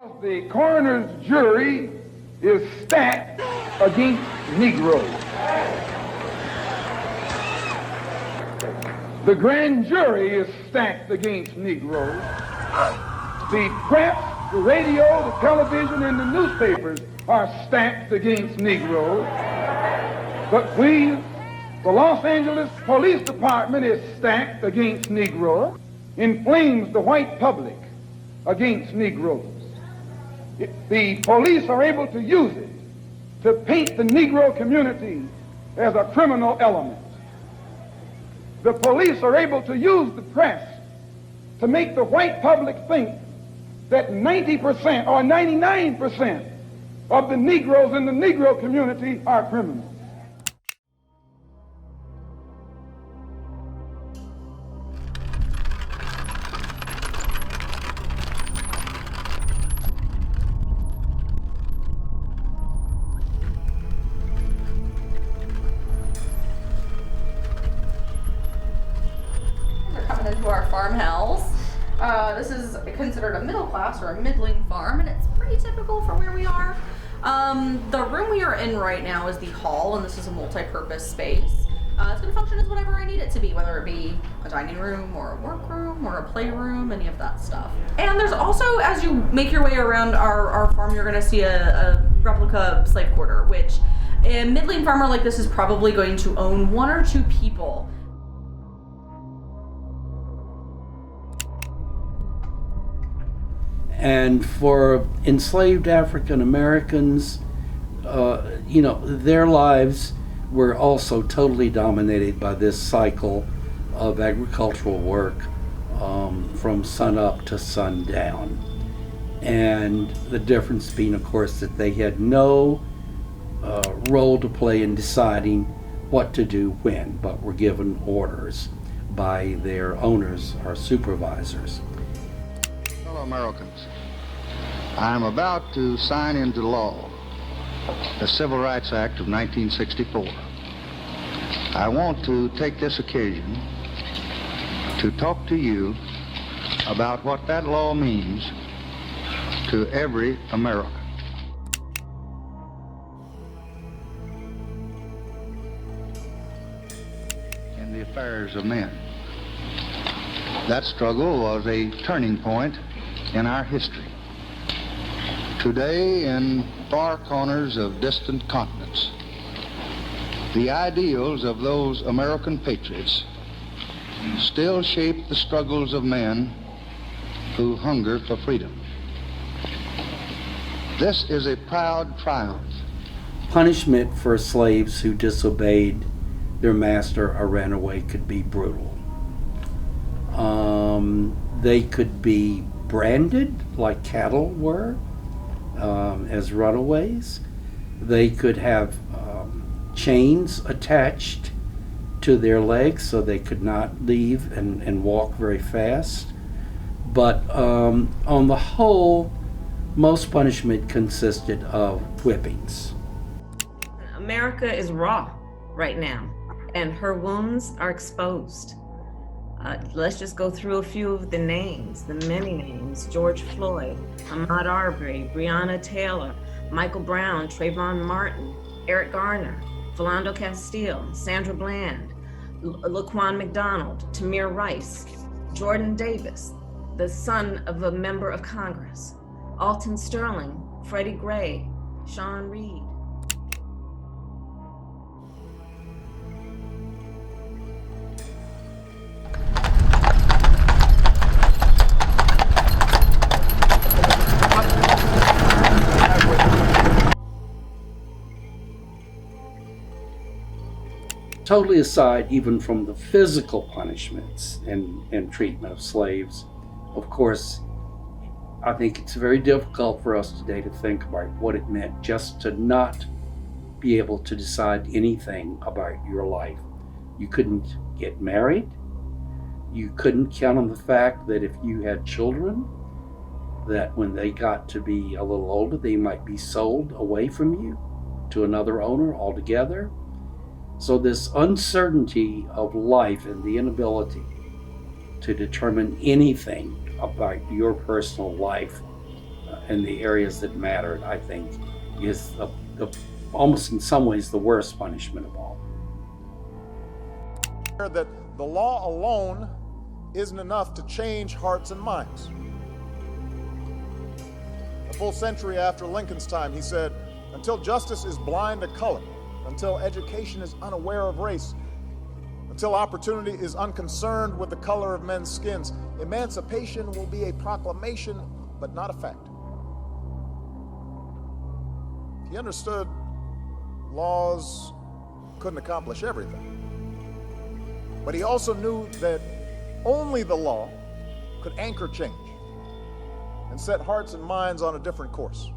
The coroner's jury is stacked against Negroes. The grand jury is stacked against Negroes. The press, the radio, the television, and the newspapers are stacked against Negroes. But the Los Angeles Police Department is stacked against Negroes, inflames the white public against Negroes. The police are able to use it to paint the Negro community as a criminal element. The police are able to use the press to make the white public think that 90% or 99% of the Negroes in the Negro community are criminals. Into our farmhouse. This is considered a middle class or a middling farm, and it's pretty typical for where we are. The room we are in right now is the hall, and this is a multi-purpose space. It's going to function as whatever I need it to be, whether it be a dining room or a workroom or a playroom, any of that stuff. And there's also, as you make your way around our farm, you're going to see a replica slave quarter, which a middling farmer like this is probably going to own one or two people. And for enslaved African Americans, their lives were also totally dominated by this cycle of agricultural work from sunup to sundown. And the difference being, of course, that they had no role to play in deciding what to do when, but were given orders by their owners or supervisors. Fellow Americans, I am about to sign into law the Civil Rights Act of 1964. I want to take this occasion to talk to you about what that law means to every American. In the affairs of men. That struggle was a turning point in our history. Today, in far corners of distant continents, the ideals of those American patriots still shape the struggles of men who hunger for freedom. This is a proud triumph. Punishment for slaves who disobeyed their master or ran away could be brutal. They could be branded like cattle were as runaways. They could have chains attached to their legs so they could not leave and walk very fast. But on the whole, most punishment consisted of whippings. America is raw right now, and her wounds are exposed. Let's just go through a few of the names, the many names: George Floyd, Ahmaud Arbery, Breonna Taylor, Michael Brown, Trayvon Martin, Eric Garner, Philando Castile, Sandra Bland, Laquan McDonald, Tamir Rice, Jordan Davis, the son of a member of Congress, Alton Sterling, Freddie Gray, Sean Reed. Totally aside even from the physical punishments and treatment of slaves, of course, I think it's very difficult for us today to think about what it meant just to not be able to decide anything about your life. You couldn't get married. You couldn't count on the fact that if you had children, that when they got to be a little older, they might be sold away from you to another owner altogether. So this uncertainty of life and the inability to determine anything about your personal life in the areas that mattered, I think, is almost in some ways the worst punishment of all. That the law alone isn't enough to change hearts and minds. A full century after Lincoln's time, he said, until justice is blind to color, until education is unaware of race, until opportunity is unconcerned with the color of men's skins, emancipation will be a proclamation, but not a fact. He understood laws couldn't accomplish everything. But he also knew that only the law could anchor change and set hearts and minds on a different course.